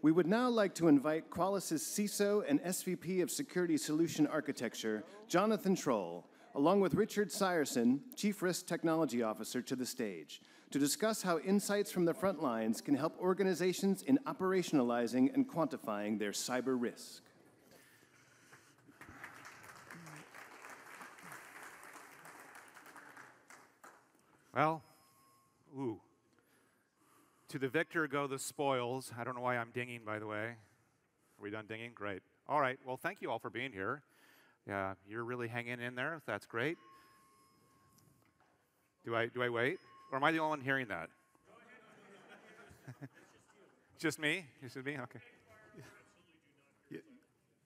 We would now like to invite Qualys' CISO and SVP of Security Solution Architecture, Jonathan Trull, along with Richard Seiersen, Chief Risk Technology Officer, to the stage to discuss how insights from the front lines can help organizations in operationalizing and quantifying their cyber risk. Well, to the victor go the spoils. I don't know why I'm dinging, by the way. Are we done dinging? Great. All right. Well, thank you all for being here. Yeah, you're really hanging in there. That's great. Do I wait? Or am I the only one hearing that? Just me? Just me? Okay.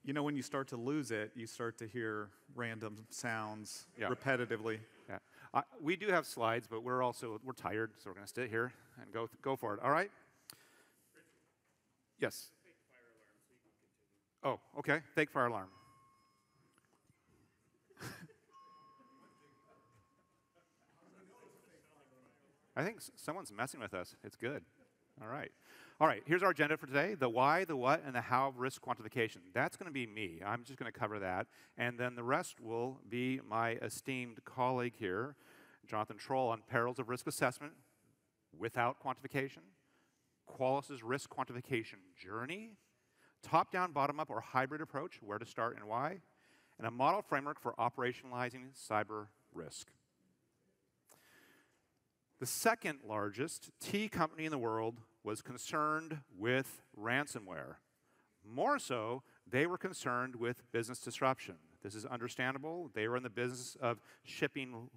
You know, when you start to lose it, you start to hear random sounds repetitively. Yeah. We do have slides, but we're tired, so we're going to sit here and go for it. All right? Yes. Fake fire alarm so you can continue. Oh, okay. Fake fire alarm. I think someone's messing with us. It's good. All right. All right, here's our agenda for today. The why, the what, and the how of risk quantification. That's going to be me. I'm just going to cover that. And then the rest will be my esteemed colleague here, Jonathan Trull, on perils of risk assessment without quantification, Qualys' risk quantification journey, top-down, bottom-up, or hybrid approach, where to start and why, and a model framework for operationalizing cyber risk. The second largest T company in the world was concerned with ransomware. More so, they were concerned with business disruption. This is understandable. They were in the business of shipping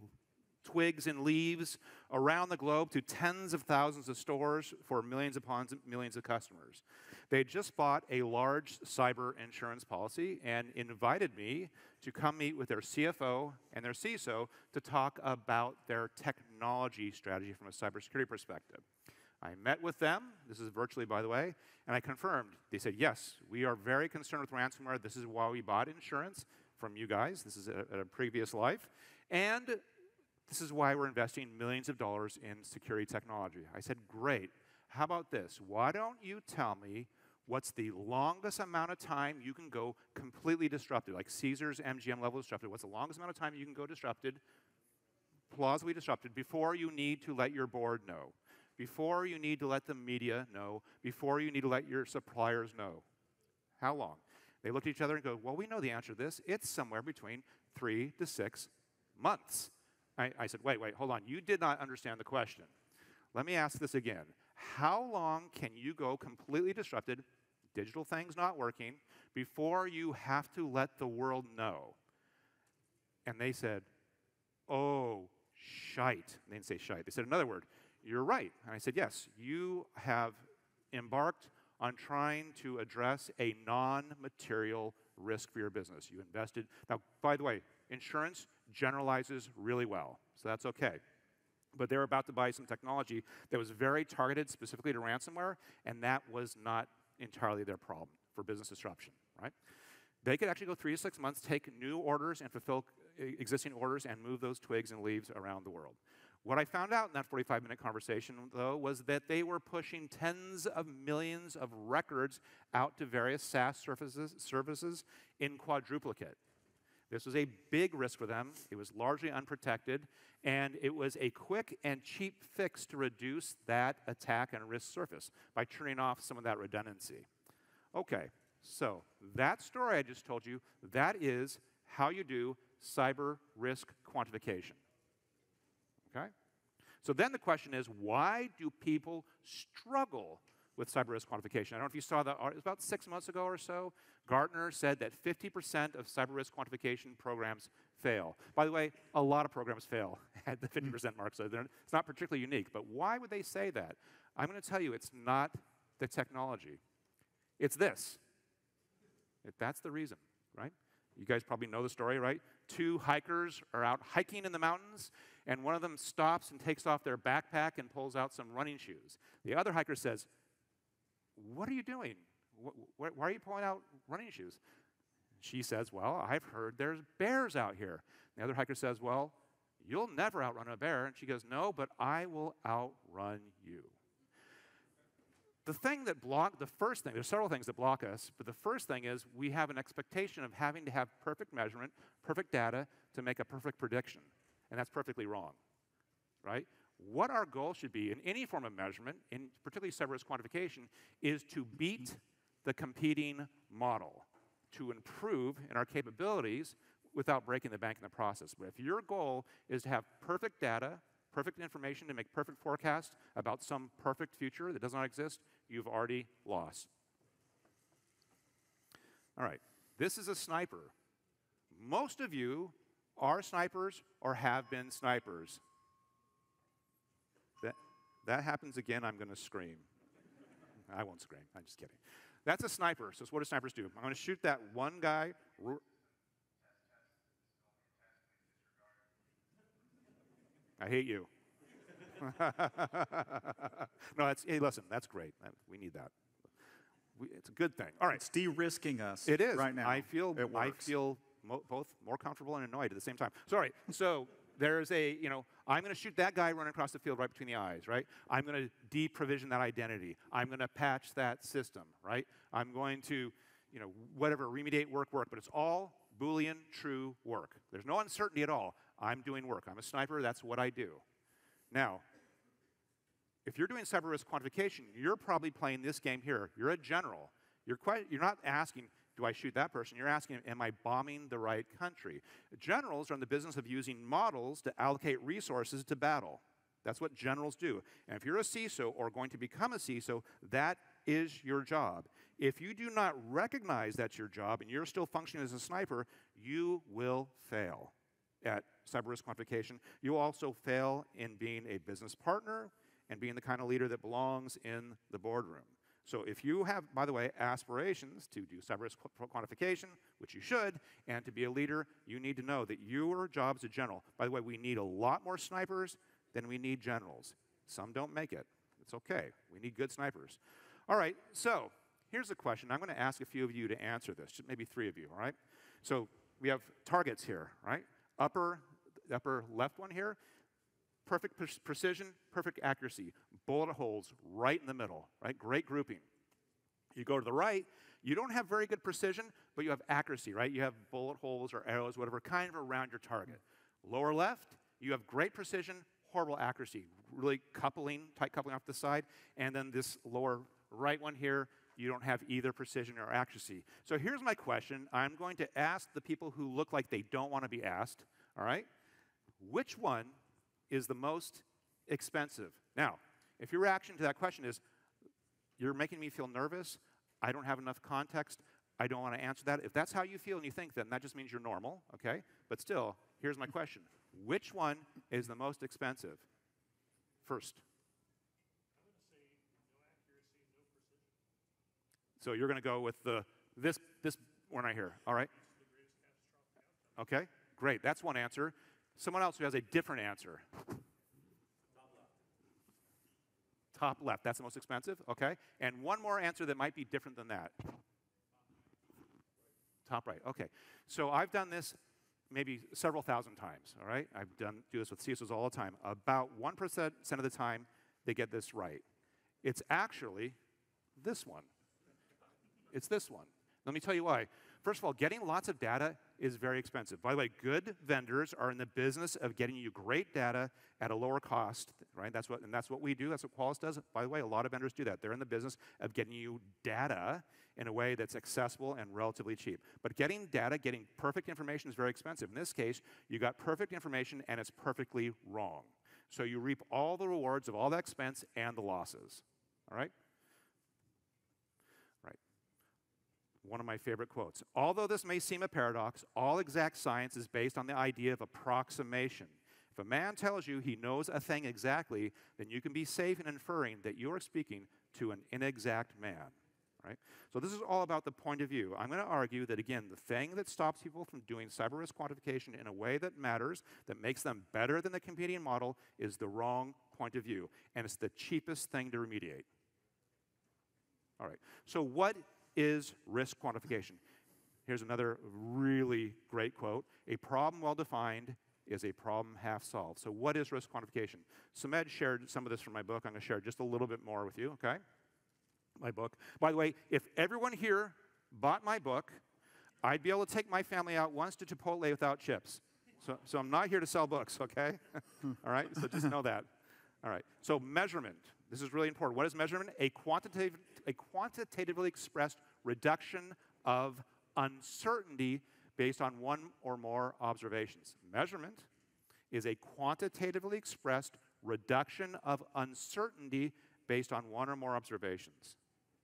twigs and leaves around the globe to tens of thousands of stores for millions upon millions of customers. They had just bought a large cyber insurance policy and invited me to come meet with their CFO and their CISO to talk about their technology strategy from a cybersecurity perspective. I met with them, this is virtually, by the way, and I confirmed. They said, yes, we are very concerned with ransomware. This is why we bought insurance from you guys. This is a previous life. And this is why we're investing millions of dollars in security technology. I said, great. How about this? Why don't you tell me what's the longest amount of time you can go completely disrupted, like Caesar's MGM level disrupted? What's the longest amount of time you can go disrupted, plausibly disrupted, before you need to let your board know, before you need to let the media know, before you need to let your suppliers know? How long? They looked at each other and go, well, we know the answer to this. It's somewhere between 3 to 6 months. I said, wait, hold on. You did not understand the question. Let me ask this again. How long can you go completely disrupted, digital things not working, before you have to let the world know? And they said, oh, shite. They didn't say shite. They said another word. You're right. And I said, yes, you have embarked on trying to address a non-material risk for your business. You invested. Now, by the way, insurance generalizes really well, so that's okay. But they're about to buy some technology that was very targeted specifically to ransomware, and that was not entirely their problem for business disruption, right? They could actually go 3 to 6 months, take new orders and fulfill existing orders and move those twigs and leaves around the world. What I found out in that 45-minute conversation, though, was that they were pushing tens of millions of records out to various SaaS services in quadruplicate. This was a big risk for them. It was largely unprotected, and it was a quick and cheap fix to reduce that attack and risk surface by turning off some of that redundancy. Okay, so that story I just told you, that is how you do cyber risk quantification. Okay? So then the question is, why do people struggle with cyber risk quantification? I don't know if you saw that, it was about 6 months ago or so. Gartner said that 50% of cyber risk quantification programs fail. By the way, a lot of programs fail at the 50% mark, so it's not particularly unique. But why would they say that? I'm going to tell you, it's not the technology. It's this. That's the reason, right? You guys probably know the story, right? 2 hikers are out hiking in the mountains, and one of them stops and takes off their backpack and pulls out some running shoes. The other hiker says, what are you doing? Why are you pulling out running shoes? She says, well, I've heard there's bears out here. The other hiker says, well, you'll never outrun a bear. And she goes, no, but I will outrun you. the first thing, there's several things that block us, but the first thing is we have an expectation of having to have perfect measurement, perfect data to make a perfect prediction. And that's perfectly wrong, right? What our goal should be in any form of measurement, in particularly cyber risk quantification, is to beat the competing model, to improve in our capabilities without breaking the bank in the process. But if your goal is to have perfect data, perfect information to make perfect forecasts about some perfect future that does not exist, you've already lost. All right, this is a sniper. Most of you are snipers or have been snipers. That happens again, I'm going to scream. I won't scream, I'm just kidding. That's a sniper, so what do snipers do? I'm going to shoot that one guy. I hate you. No, hey, listen, that's great. We need that. It's a good thing. All right. It's de-risking us. It is. Right now. I feel both more comfortable and annoyed at the same time. Sorry. So there's I'm going to shoot that guy running across the field right between the eyes, right? I'm going to de-provision that identity. I'm going to patch that system, right? I'm going to, whatever, remediate work, but it's all Boolean true work. There's no uncertainty at all. I'm doing work. I'm a sniper. That's what I do. Now, if you're doing cyber risk quantification, you're probably playing this game here. You're a general. You're not asking, do I shoot that person? You're asking, am I bombing the right country? Generals are in the business of using models to allocate resources to battle. That's what generals do. And if you're a CISO or going to become a CISO, that is your job. If you do not recognize that's your job and you're still functioning as a sniper, you will fail at cyber risk quantification. You also fail in being a business partner and being the kind of leader that belongs in the boardroom. So if you have, by the way, aspirations to do cyber risk quantification, which you should, and to be a leader, you need to know that your job as a general. By the way, we need a lot more snipers than we need generals. Some don't make it. It's okay. We need good snipers. All right, so here's a question. I'm going to ask a few of you to answer this, just maybe 3 of you, all right? So we have targets here, right? Upper left one here, perfect precision, perfect accuracy, bullet holes right in the middle, right? Great grouping. You go to the right, you don't have very good precision, but you have accuracy, right? You have bullet holes or arrows, whatever, kind of around your target. Lower left, you have great precision, horrible accuracy, really tight coupling off the side. And then this lower right one here, you don't have either precision or accuracy. So here's my question. I'm going to ask the people who look like they don't want to be asked, all right? Which one is the most expensive? Now, if your reaction to that question is, you're making me feel nervous, I don't have enough context, I don't want to answer that. If that's how you feel and you think, then that just means you're normal, okay? But still, here's my question. Which one is the most expensive? First. I'm going to say no accuracy, no precision. So you're going to go with this one right here, all right? Okay, great. That's one answer. Someone else who has a different answer. Top left, that's the most expensive, okay? And one more answer that might be different than that. Top right, okay. So I've done this maybe several thousand times, all right? Do this with CISOs all the time. About 1% of the time, they get this right. It's actually this one. It's this one. Let me tell you why. First of all, getting lots of data is very expensive. By the way, good vendors are in the business of getting you great data at a lower cost, right? That's what we do. That's what Qualys does. By the way, a lot of vendors do that. They're in the business of getting you data in a way that's accessible and relatively cheap. But getting data, getting perfect information is very expensive. In this case, you got perfect information and it's perfectly wrong. So you reap all the rewards of all that expense and the losses, all right? One of my favorite quotes. Although this may seem a paradox, all exact science is based on the idea of approximation. If a man tells you he knows a thing exactly, then you can be safe in inferring that you are speaking to an inexact man. Right? So this is all about the point of view. I'm going to argue that, again, the thing that stops people from doing cyber risk quantification in a way that matters, that makes them better than the competing model, is the wrong point of view. And it's the cheapest thing to remediate. All right. So what is risk quantification? Here's another really great quote. A problem well defined is a problem half solved. So what is risk quantification? Sumedh shared some of this from my book. I'm going to share just a little bit more with you, okay? My book. By the way, if everyone here bought my book, I'd be able to take my family out once to Chipotle without chips. So I'm not here to sell books, okay? All right, so just know that. All right, so measurement. This is really important. What is measurement? A quantitatively expressed reduction of uncertainty based on one or more observations. Measurement is a quantitatively expressed reduction of uncertainty based on one or more observations.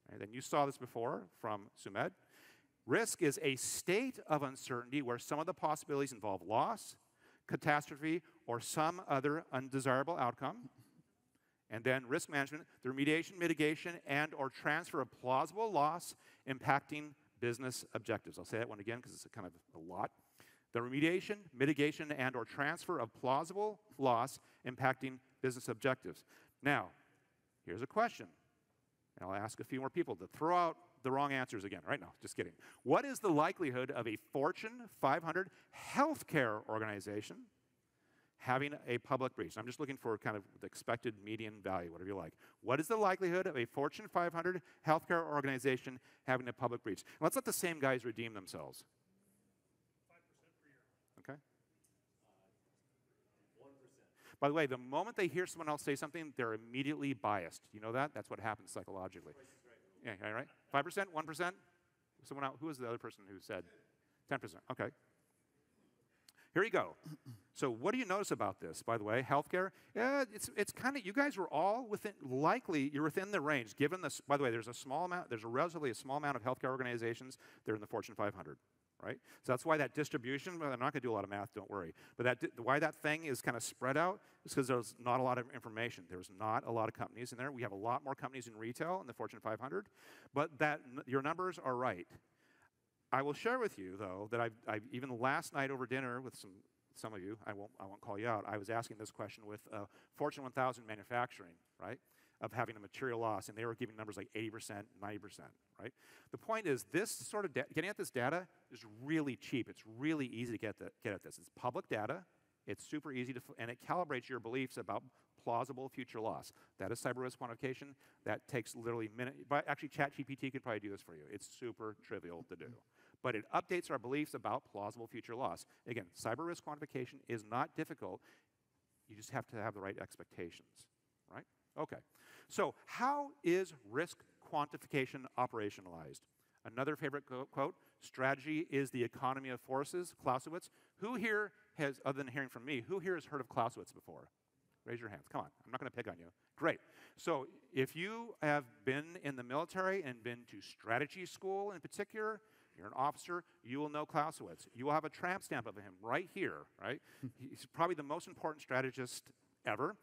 Right, and you saw this before from Sumedh. Risk is a state of uncertainty where some of the possibilities involve loss, catastrophe, or some other undesirable outcome. And then risk management, the remediation, mitigation, and or transfer of plausible loss impacting business objectives. I'll say that one again because it's kind of a lot. The remediation, mitigation, and or transfer of plausible loss impacting business objectives. Now, here's a question. And I'll ask a few more people to throw out the wrong answers again. Right now, just kidding. What is the likelihood of a Fortune 500 healthcare organization having a public breach? I'm just looking for kind of the expected median value, whatever you like. What is the likelihood of a Fortune 500 healthcare organization having a public breach? And let's let the same guys redeem themselves. 5% per year. Okay. 1%. By the way, the moment they hear someone else say something, they're immediately biased. You know that? That's what happens psychologically. Yeah, right? 5%, 1%? Someone else, who was the other person who said? 10%, okay. Here you go. So what do you notice about this, by the way? Healthcare, yeah, it's kind of, you guys were all within, likely, you're within the range, given this, by the way, there's a relatively small amount of healthcare organizations that are in the Fortune 500, right? So that's why that distribution, well, I'm not gonna do a lot of math, don't worry, but why that thing is kind of spread out is because there's not a lot of information. There's not a lot of companies in there. We have a lot more companies in retail in the Fortune 500, but your numbers are right. I will share with you, though, that I've even last night over dinner with some of you, I won't call you out, I was asking this question with Fortune 1000 manufacturing, right, of having a material loss, and they were giving numbers like 80%, 90%, right? The point is, this sort of getting at this data is really cheap. It's really easy to get at this. It's public data. It's super easy to, and it calibrates your beliefs about plausible future loss. That is cyber risk quantification. That takes literally minutes. But actually, ChatGPT could probably do this for you. It's super trivial to do. But it updates our beliefs about plausible future loss. Again, cyber risk quantification is not difficult. You just have to have the right expectations, right? Okay. So how is risk quantification operationalized? Another favorite quote, strategy is the economy of forces, Clausewitz. Who here has, other than hearing from me, who here has heard of Clausewitz before? Raise your hands, come on, I'm not gonna pick on you. Great, so if you have been in the military and been to strategy school in particular, you're an officer, you will know Clausewitz. You will have a tramp stamp of him right here, right? He's probably the most important strategist ever.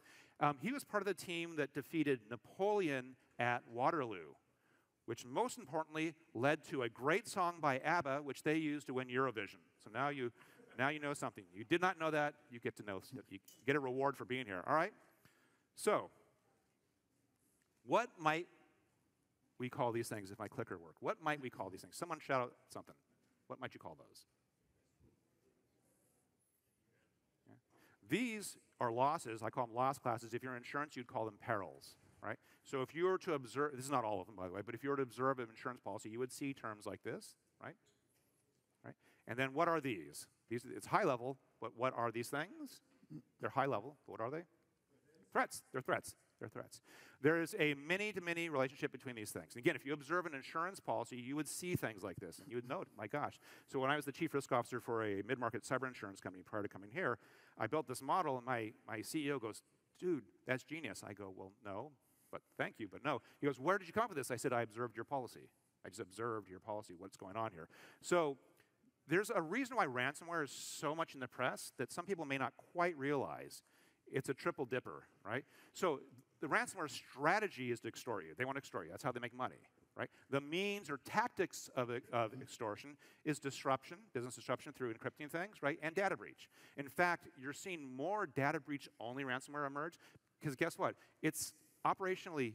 He was part of the team that defeated Napoleon at Waterloo, which most importantly led to a great song by ABBA, which they used to win Eurovision. So now you know something. You did not know that, you get to know, you get a reward for being here, all right? So, what might we call these things if my clicker worked? What might we call these things? Someone shout out something. What might you call those? Yeah. These are losses, I call them loss classes. If you're in insurance, you'd call them perils, right? So if you were to observe, this is not all of them, by the way, but if you were to observe an insurance policy, you would see terms like this, right? Right? And then what are these? It's high level, but what are these things? They're high level, but what are they? Threats. They're threats. They're threats. There is a many-to-many relationship between these things. And again, if you observe an insurance policy, you would see things like this, and you would note, my gosh. So when I was the chief risk officer for a mid-market cyber insurance company prior to coming here, I built this model, and my CEO goes, dude, that's genius. I go, well, no, but thank you, but no. He goes, where did you come up with this? I said, I observed your policy. I just observed your policy, what's going on here. So there's a reason why ransomware is so much in the press that some people may not quite realize. It's a triple dipper, right? So the ransomware strategy is to extort you. They want to extort you. That's how they make money, right? The means or tactics of extortion is disruption, business disruption through encrypting things, right? And data breach. In fact, you're seeing more data breach-only ransomware emerge because guess what? It's operationally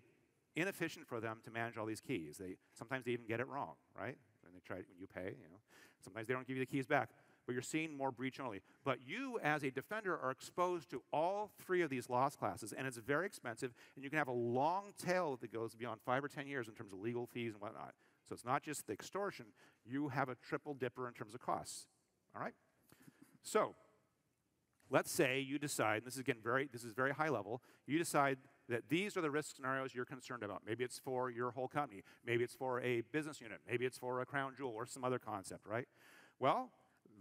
inefficient for them to manage all these keys. Sometimes they even get it wrong, right? When you pay, you know. Sometimes they don't give you the keys back. but you're seeing more breach only. But you, as a defender, are exposed to all three of these loss classes, and it's very expensive, and you can have a long tail that goes beyond 5 or 10 years in terms of legal fees and whatnot. So it's not just the extortion. You have a triple dipper in terms of costs. All right? So let's say you decide, and this is very high level, you decide that these are the risk scenarios you're concerned about. Maybe it's for your whole company. Maybe it's for a business unit. Maybe it's for a crown jewel or some other concept, right? Well,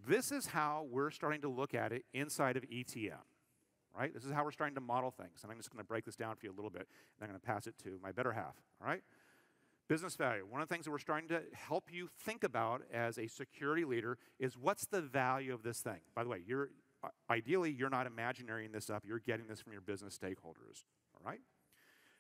this is how we're starting to look at it inside of ETM, right? This is how we're starting to model things. And I'm just going to break this down for you a little bit, and I'm going to pass it to my better half, all right? Business value. One of the things that we're starting to help you think about as a security leader is what's the value of this thing? By the way, ideally, you're not imagining this up. You're getting this from your business stakeholders, all right?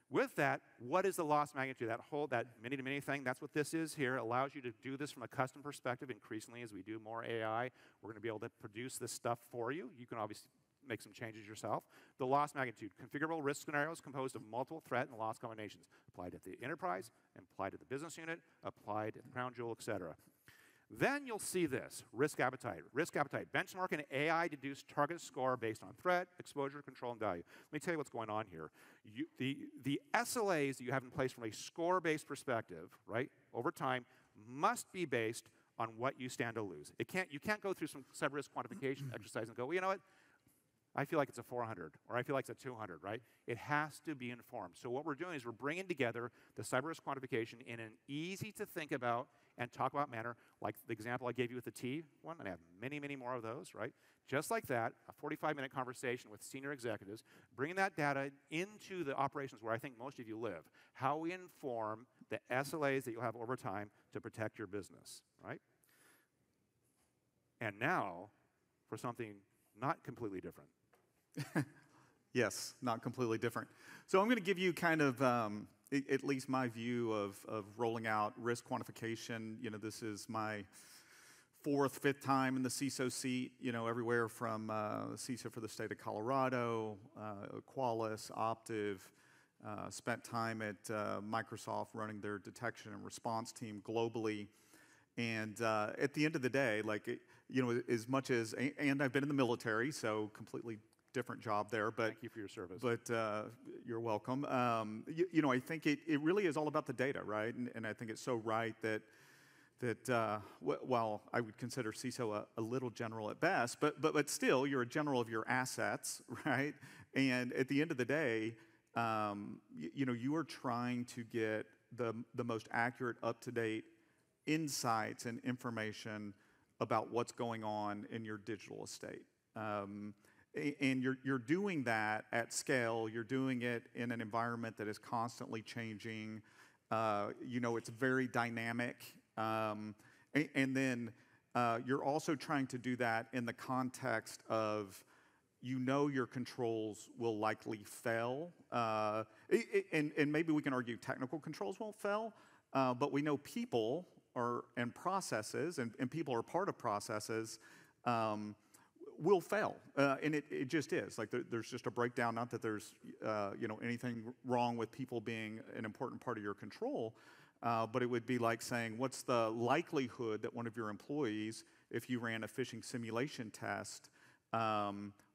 With that, what is the loss magnitude? That many-to-many thing, that's what this is here. It allows you to do this from a custom perspective. Increasingly, as we do more AI, we're going to be able to produce this stuff for you. You can obviously make some changes yourself. The loss magnitude, configurable risk scenarios composed of multiple threat and loss combinations. Applied at the enterprise, applied at the business unit, applied at the crown jewel, et cetera. Then you'll see this, risk appetite. Risk appetite, benchmark an AI-deduced target score based on threat, exposure, control, and value. Let me tell you what's going on here. The SLAs that you have in place from a score-based perspective, right, over time, must be based on what you stand to lose. You can't go through some cyber risk quantification exercise and go, well, you know what? I feel like it's a 400, or I feel like it's a 200, right? It has to be informed. So what we're doing is we're bringing together the cyber risk quantification in an easy-to-think about and talk about manner, like the example I gave you with the T one, and I have many, many more of those, right? Just like that, a 45-minute conversation with senior executives, bringing that data into the operations where I think most of you live, how we inform the SLAs that you'll have over time to protect your business, right? And now, for something not completely different. Yes, not completely different. So I'm going to give you kind of at least my view of rolling out risk quantification. You know, this is my 4th, 5th time in the CISO seat, you know, everywhere from CISO for the state of Colorado, Qualys, Optiv, spent time at Microsoft running their detection and response team globally. And at the end of the day, like, you know, as much as, and I've been in the military, so completely different job there. But thank you for your service. But you're welcome. You know, I think it really is all about the data, right? And I think it's so right that while I would consider CISO a little general at best, but still, you're a general of your assets, right? And at the end of the day, you know, you are trying to get the most accurate, up-to-date insights and information about what's going on in your digital estate. And you're doing that at scale. You're doing it in an environment that is constantly changing. You know, it's very dynamic. And then you're also trying to do that in the context of, you know, your controls will likely fail. And maybe we can argue technical controls won't fail, but we know people and processes, and people are part of processes, will fail, and it just is. Like there's just a breakdown. Not that there's you know, anything wrong with people being an important part of your control, but it would be like saying, what's the likelihood that one of your employees, if you ran a phishing simulation test,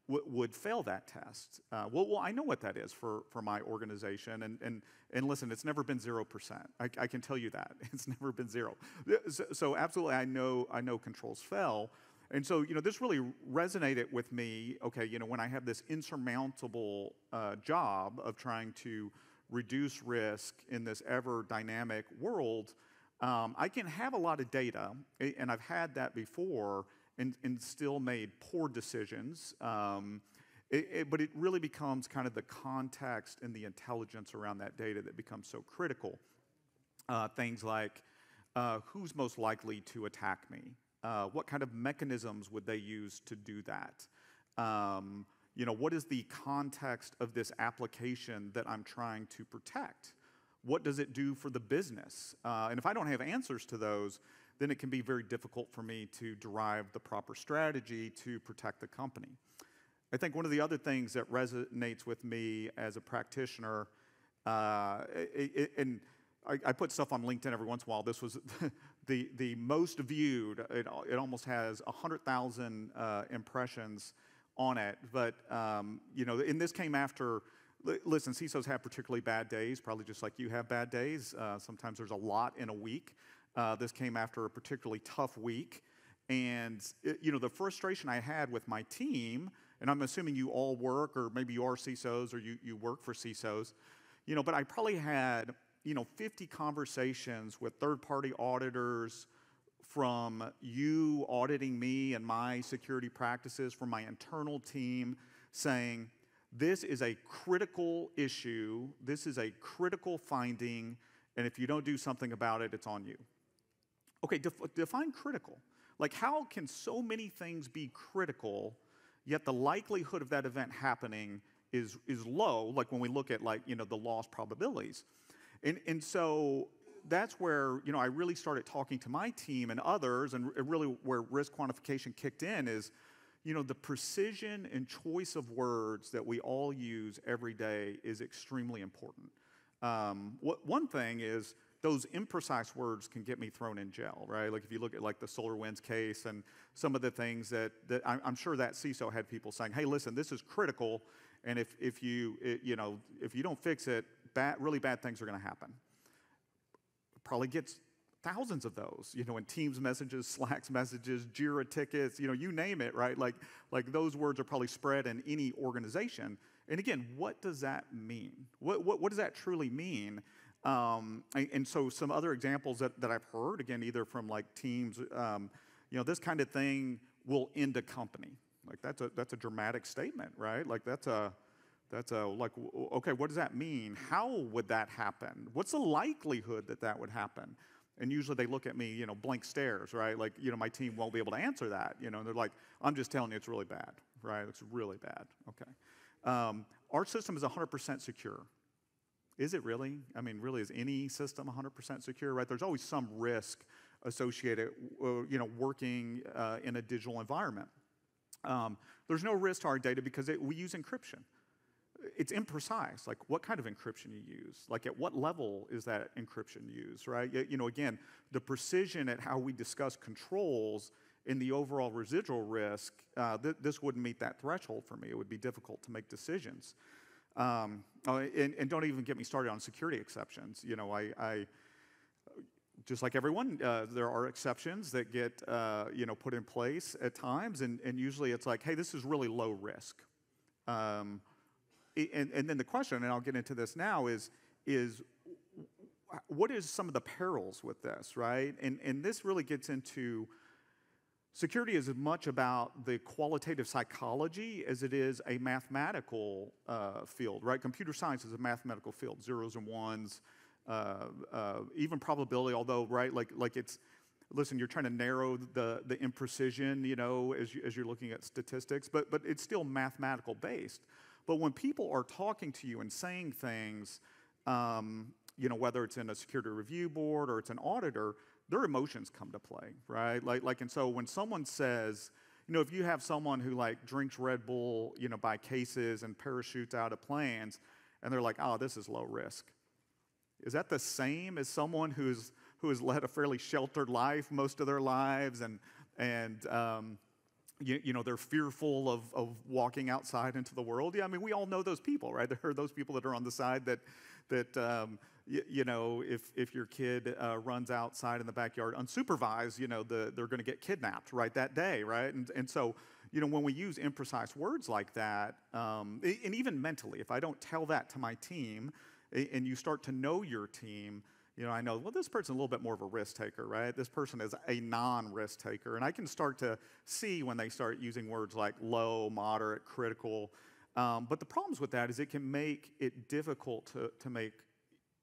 would fail that test? Well, I know what that is for my organization, and listen, it's never been 0%. I can tell you that it's never been 0. So absolutely, I know controls fail. And so, you know, this really resonated with me, okay, you know, when I have this insurmountable job of trying to reduce risk in this ever-dynamic world, I can have a lot of data, and I've had that before, and still made poor decisions. But it really becomes kind of the context and the intelligence around that data that becomes so critical. Things like, who's most likely to attack me? What kind of mechanisms would they use to do that? You know, what is the context of this application that I'm trying to protect? What does it do for the business? And if I don't have answers to those, then it can be very difficult for me to derive the proper strategy to protect the company. I think one of the other things that resonates with me as a practitioner, and I put stuff on LinkedIn every once in a while. This was the most viewed. It almost has 100,000 impressions on it. But you know, and this came after. Listen, CISOs have particularly bad days, probably just like you have bad days. Sometimes there's a lot in a week. This came after a particularly tough week. And you know, the frustration I had with my team, and I'm assuming you all work, or maybe you are CISOs, or you work for CISOs, you know, but I probably had, you know, 50 conversations with third-party auditors, from you auditing me and my security practices, from my internal team saying, this is a critical issue, this is a critical finding, and if you don't do something about it, it's on you. Okay, define critical. Like, how can so many things be critical, yet the likelihood of that event happening is low, like when we look at, like, you know, the loss probabilities. And so that's where, you know, I really started talking to my team and others, and really where risk quantification kicked in is, you know, the precision and choice of words that we all use every day is extremely important. One thing is, those imprecise words can get me thrown in jail, right? Like if you look at like the SolarWinds case and some of the things that I'm sure that CISO had people saying, hey, listen, this is critical, and if you don't fix it, really bad things are going to happen. Probably gets thousands of those, you know, in Teams messages, Slack messages, Jira tickets, you know, you name it, right? Like those words are probably spread in any organization. And again, what does that mean? What does that truly mean? And so some other examples that I've heard, again, either from like Teams, you know, this kind of thing will end a company. Like that's a dramatic statement, right? Like that's a like, okay, what does that mean? How would that happen? What's the likelihood that that would happen? And usually they look at me, you know, blank stares, right? Like, you know, my team won't be able to answer that. You know, and they're like, I'm just telling you it's really bad, right? It's really bad. Okay. Our system is 100% secure. Is it really? I mean, really, is any system 100% secure, right? There's always some risk associated, you know, working in a digital environment. There's no risk to our data because we use encryption. It's imprecise, like what kind of encryption you use, like at what level is that encryption used, right? You know, again, the precision at how we discuss controls in the overall residual risk, this wouldn't meet that threshold for me. It would be difficult to make decisions. And don't even get me started on security exceptions. You know, I just like everyone, there are exceptions that get, you know, put in place at times, and usually it's like, hey, this is really low risk. And then the question, and I'll get into this now, is what is some of the perils with this, right? And this really gets into security is as much about the qualitative psychology as it is a mathematical field, right? Computer science is a mathematical field, zeros and ones, even probability, although, right, like it's, listen, you're trying to narrow the imprecision, you know, as you're looking at statistics, but it's still mathematical based. But when people are talking to you and saying things, you know, whether it's in a security review board or it's an auditor, their emotions come to play, right? And so when someone says, you know, if you have someone who like drinks Red Bull, you know, by cases and parachutes out of planes, and they're like, oh, this is low risk. Is that the same as someone who has led a fairly sheltered life most of their lives, and you know, they're fearful of walking outside into the world? Yeah, I mean, we all know those people, right? There are those people that are on the side that you know, if your kid runs outside in the backyard unsupervised, you know, they're going to get kidnapped right that day, right? And so, you know, when we use imprecise words like that, and even mentally, if I don't tell that to my team, and you start to know your team, you know, I know, well, this person's a little bit more of a risk taker, right? This person is a non-risk taker. And I can start to see when they start using words like low, moderate, critical. But the problems with that is it can make it difficult to make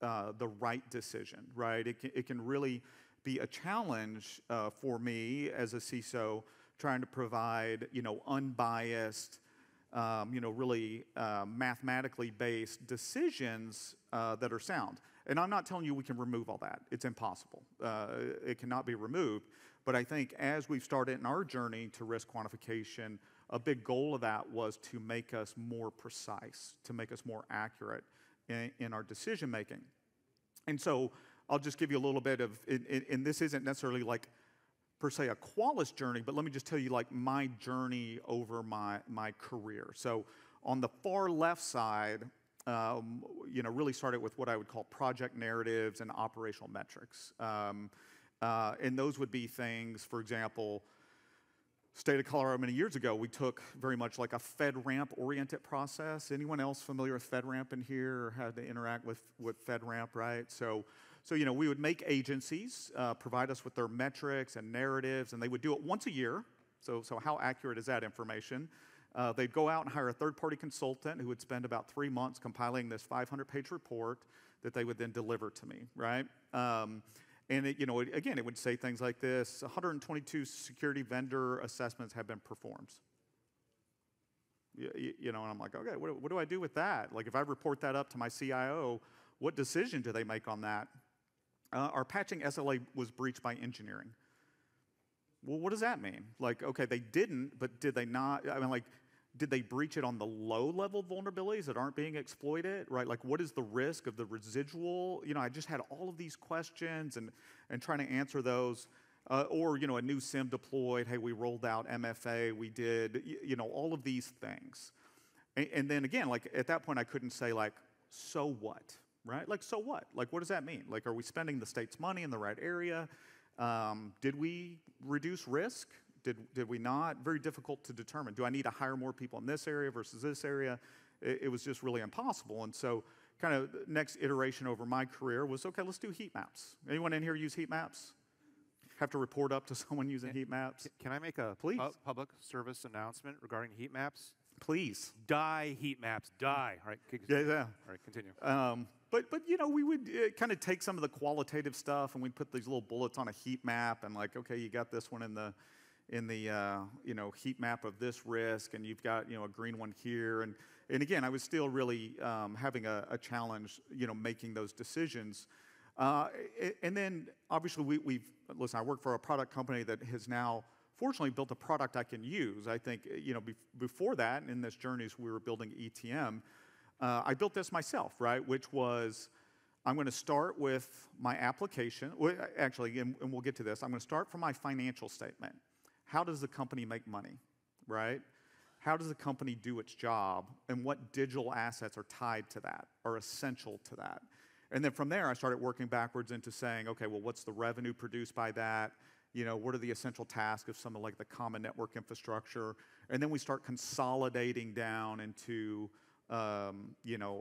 the right decision, right? It can really be a challenge for me as a CISO trying to provide, you know, unbiased, you know, really mathematically based decisions that are sound. And I'm not telling you we can remove all that. It's impossible. It cannot be removed. But I think as we've started in our journey to risk quantification, a big goal of that was to make us more precise, to make us more accurate in our decision making. And so I'll just give you a little bit of, and this isn't necessarily like per se a Qualys journey, but let me just tell you like my journey over my career. So on the far left side, really started with what I would call project narratives and operational metrics. And those would be things, for example, State of Colorado many years ago, we took very much like a FedRAMP-oriented process. Anyone else familiar with FedRAMP in here or had to interact with FedRAMP, right? So we would make agencies provide us with their metrics and narratives, and they would do it once a year. So how accurate is that information? They'd go out and hire a third-party consultant who would spend about 3 months compiling this 500-page report that they would then deliver to me, right? And again, it would say things like this: 122 security vendor assessments have been performed. And I'm like, okay, what do I do with that? Like, if I report that up to my CIO, what decision do they make on that? Our patching SLA was breached by engineering. Well, what does that mean? Like, okay, they didn't, but did they not? I mean, like, did they breach it on the low-level vulnerabilities that aren't being exploited, right? Like, what is the risk of the residual? I just had all of these questions and trying to answer those. Or, a new SIM deployed. Hey, we rolled out MFA. We did, all of these things. And then, again, like, at that point, I couldn't say, like, so what, right? Like, so what? Like, what does that mean? Like, are we spending the state's money in the right area? Did we reduce risk? Did we not? Very difficult to determine. Do I need to hire more people in this area versus this area? It was just really impossible. And so kind of the next iteration over my career was, okay, let's do heat maps. Anyone in here use heat maps? Have to report up to someone using heat maps? Can I make a public service announcement regarding heat maps? Please. Die heat maps, die. All right, yeah. All right, continue. But we would kind of take some of the qualitative stuff and we'd put these little bullets on a heat map and like, okay, you got this one in the heat map of this risk, and you've got a green one here, and again, I was still really having a challenge, making those decisions, and then obviously listen. I work for a product company that has now fortunately built a product I can use. I think before that, in this journey as we were building ETM, I built this myself, right? Which was, I'm going to start with my application. Actually, and we'll get to this. I'm going to start from my financial statement. How does the company make money, right? How does the company do its job? And what digital assets are tied to that, are essential to that? And then from there, I started working backwards into saying, okay, well, what's the revenue produced by that? What are the essential tasks of some of like the common network infrastructure? And then we start consolidating down into,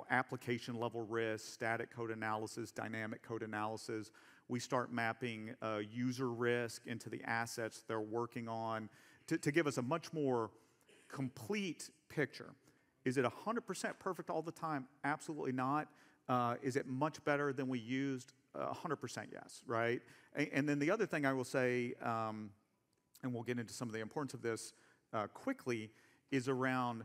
application level risk, static code analysis, dynamic code analysis. We start mapping user risk into the assets they're working on to give us a much more complete picture. Is it 100% perfect all the time? Absolutely not. Is it much better than we used? 100% yes, right? And then the other thing I will say, and we'll get into some of the importance of this quickly, is around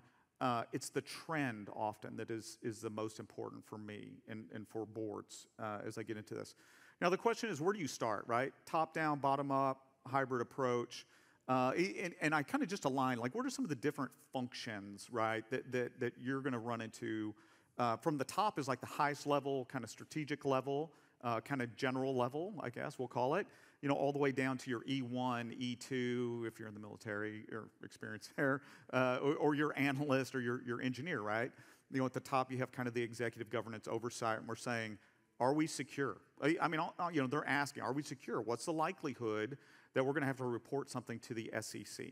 it's the trend often that is the most important for me and for boards as I get into this. Now, the question is, where do you start, right? Top down, bottom up, hybrid approach. And I kind of just align, like, what are some of the different functions, right, that you're going to run into? From the top is like the highest level, kind of strategic level, kind of general level, I guess we'll call it, all the way down to your E1, E2, if you're in the military or experienced there, or your analyst or your engineer, right? At the top you have kind of the executive governance oversight, and we're saying, are we secure? I mean, they're asking, are we secure? What's the likelihood that we're going to have to report something to the SEC?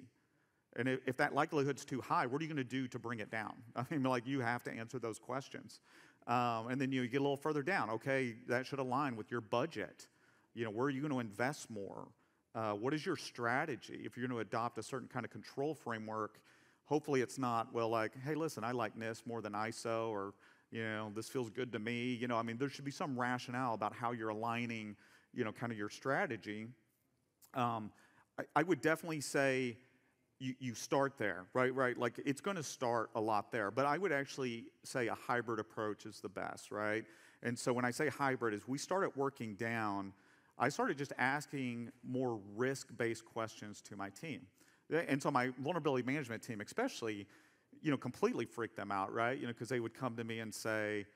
And if that likelihood's too high, what are you going to do to bring it down? I mean, like, you have to answer those questions. And then you get a little further down. Okay, that should align with your budget. Where are you going to invest more? What is your strategy? If you're going to adopt a certain kind of control framework, hopefully it's not, well, like, hey, listen, I like NIST more than ISO, or, this feels good to me. I mean, there should be some rationale about how you're aligning, kind of your strategy. I would definitely say you start there, right? Like, it's going to start a lot there. But I would actually say a hybrid approach is the best, right? And so when I say hybrid, is we started working down, I started just asking more risk-based questions to my team. And so my vulnerability management team especially, completely freaked them out, right? Because they would come to me and say,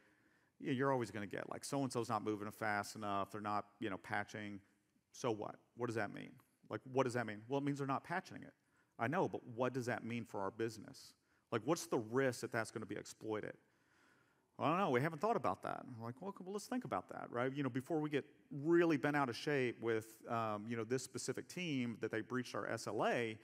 you're always going to get, like, so-and-so's not moving fast enough, they're not, patching. So what? What does that mean? Like, what does that mean? Well, it means they're not patching it. I know, but what does that mean for our business? Like, what's the risk that that's going to be exploited? I don't know, we haven't thought about that. I'm like, well, let's think about that, right? Before we get really bent out of shape with, this specific team that they breached our SLA,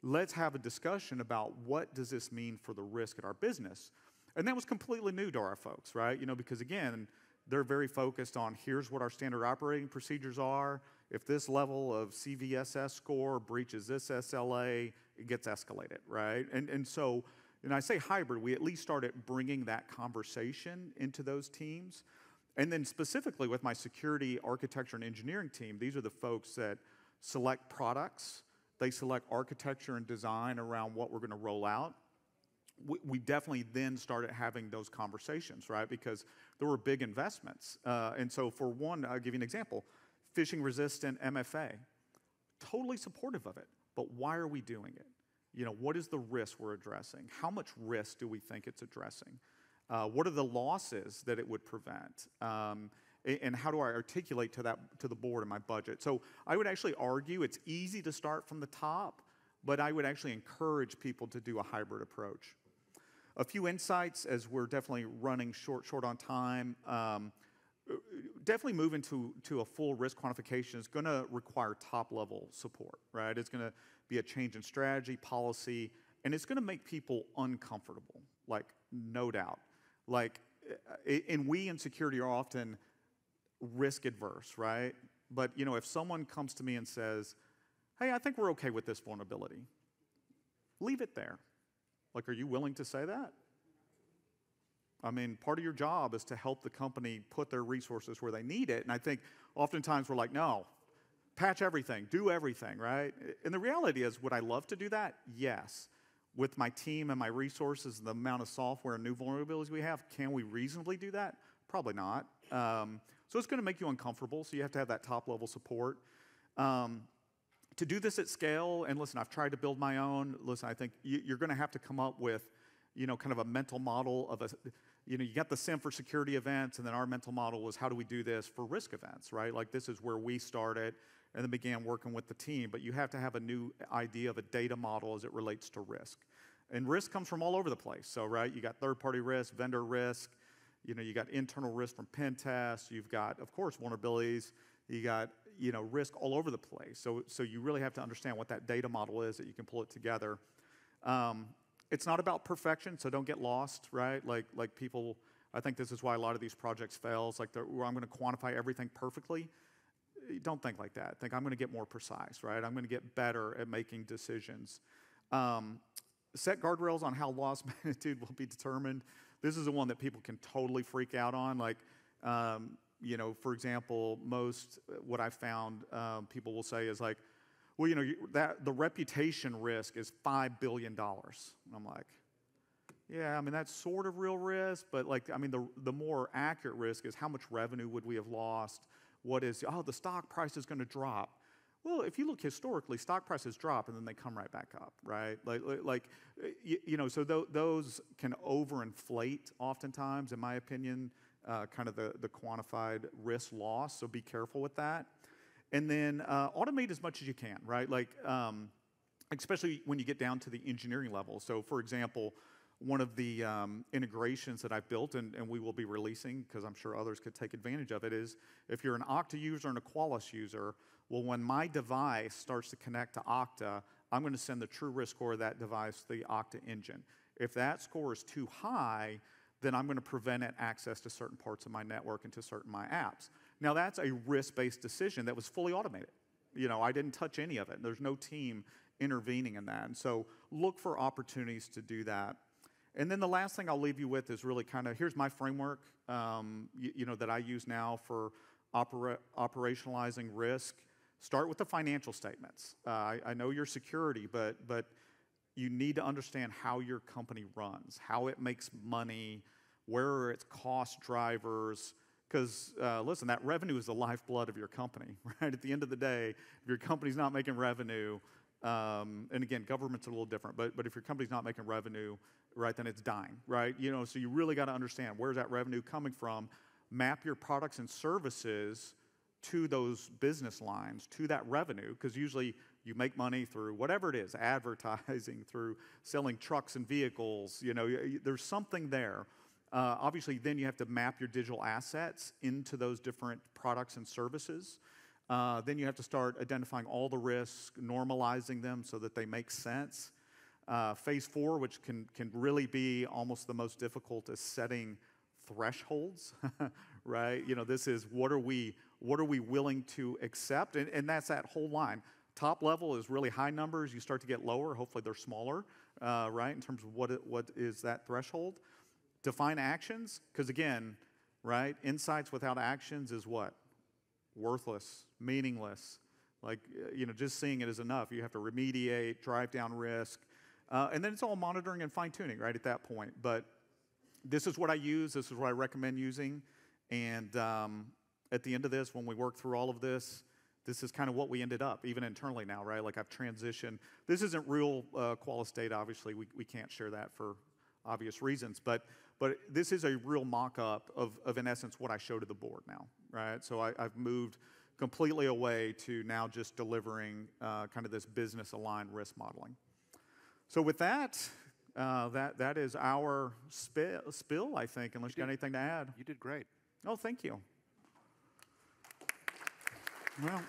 let's have a discussion about what does this mean for the risk at our business. And that was completely new to our folks, right? Because again, they're very focused on here's what our standard operating procedures are. If this level of CVSS score breaches this SLA, it gets escalated, right? And so, I say hybrid, we at least started bringing that conversation into those teams. And then specifically with my security, architecture, and engineering team, these are the folks that select products. They select architecture and design around what we're going to roll out. We definitely then started having those conversations, right? Because there were big investments. And so for one, I'll give you an example. Phishing-resistant MFA. Totally supportive of it. But why are we doing it? What is the risk we're addressing? How much risk do we think it's addressing? What are the losses that it would prevent? And how do I articulate to the board in my budget? So I would actually argue it's easy to start from the top, but I would actually encourage people to do a hybrid approach. A few insights as we're definitely running short on time. Definitely moving to a full risk quantification is going to require top-level support, right? It's going to be a change in strategy, policy, and it's going to make people uncomfortable, like, no doubt. Like, and we in security are often risk adverse, right? But, if someone comes to me and says, hey, I think we're okay with this vulnerability, leave it there. Like, are you willing to say that? I mean, part of your job is to help the company put their resources where they need it. And I think oftentimes we're like, no, patch everything, do everything, right? And the reality is, would I love to do that? Yes. With my team and my resources and the amount of software and new vulnerabilities we have, can we reasonably do that? Probably not. So it's going to make you uncomfortable, so you have to have that top-level support. To do this at scale, and listen, I've tried to build my own. Listen, I think you're going to have to come up with, kind of a mental model of you got the SIM for security events, and then our mental model was how do we do this for risk events, right? Like, this is where we started and then began working with the team. But you have to have a new idea of a data model as it relates to risk. And risk comes from all over the place. So, right, you got third-party risk, vendor risk, you got internal risk from pen tests, you've got, of course, vulnerabilities, you got, risk all over the place. So you really have to understand what that data model is that you can pull it together. It's not about perfection, so don't get lost, right? Like people, I think this is why a lot of these projects fail. It's like, where I'm going to quantify everything perfectly. Don't think like that. Think I'm going to get more precise, right? I'm going to get better at making decisions. Set guardrails on how loss magnitude will be determined. This is the one that people can totally freak out on. Like, for example, what I found people will say is like, well, that the reputation risk is $5 billion. And I'm like, yeah, I mean, that's sort of real risk, but the more accurate risk is how much revenue would we have lost? The stock price is going to drop. Well, if you look historically, stock prices drop and then they come right back up, right? So those can overinflate oftentimes, in my opinion, kind of the quantified risk loss, so be careful with that. And then automate as much as you can, right? Especially when you get down to the engineering level. So for example, one of the integrations that I've built and we will be releasing, because I'm sure others could take advantage of it, is if you're an Okta user and a Qualys user, well, when my device starts to connect to Okta, I'm going to send the true risk score of that device to the Okta engine. If that score is too high, then I'm going to prevent it access to certain parts of my network and to certain my apps. Now, that's a risk-based decision that was fully automated. I didn't touch any of it. There's no team intervening in that. And so look for opportunities to do that. And then the last thing I'll leave you with is really kind of, here's my framework, that I use now for operationalizing risk. Start with the financial statements. I know your security, but you need to understand how your company runs, how it makes money, where are its cost drivers. Because, listen, that revenue is the lifeblood of your company, right? At the end of the day, if your company's not making revenue, and again, government's a little different, but if your company's not making revenue, right, then it's dying, right? So you really got to understand, where's that revenue coming from? map your products and services to those business lines, to that revenue, because usually you make money through whatever it is, advertising, through selling trucks and vehicles, there's something there. Obviously, then you have to map your digital assets into those different products and services. Then you have to start identifying all the risks, normalizing them so that they make sense. Phase 4, which can really be almost the most difficult, is setting thresholds, right? This is what are we willing to accept, and that's that whole line. Top level is really high numbers. You start to get lower. Hopefully, they're smaller, right? In terms of what is that threshold. Define actions, because again, right? Insights without actions is what? Worthless, meaningless. Like, just seeing it is enough. You have to remediate, drive down risk, and then it's all monitoring and fine-tuning, right, at that point. But this is what I use. This is what I recommend using. And at the end of this, when we work through all of this, this is kind of what we ended up, even internally now, right? Like I've transitioned. This isn't real Qualys data, obviously. We can't share that for obvious reasons. But this is a real mock-up of, in essence, what I show to the board now, right? So I've moved completely away to now just delivering kind of this business-aligned risk modeling. So with that, that is our spill, I think, unless you got anything to add. You did great. Oh, thank you. Well.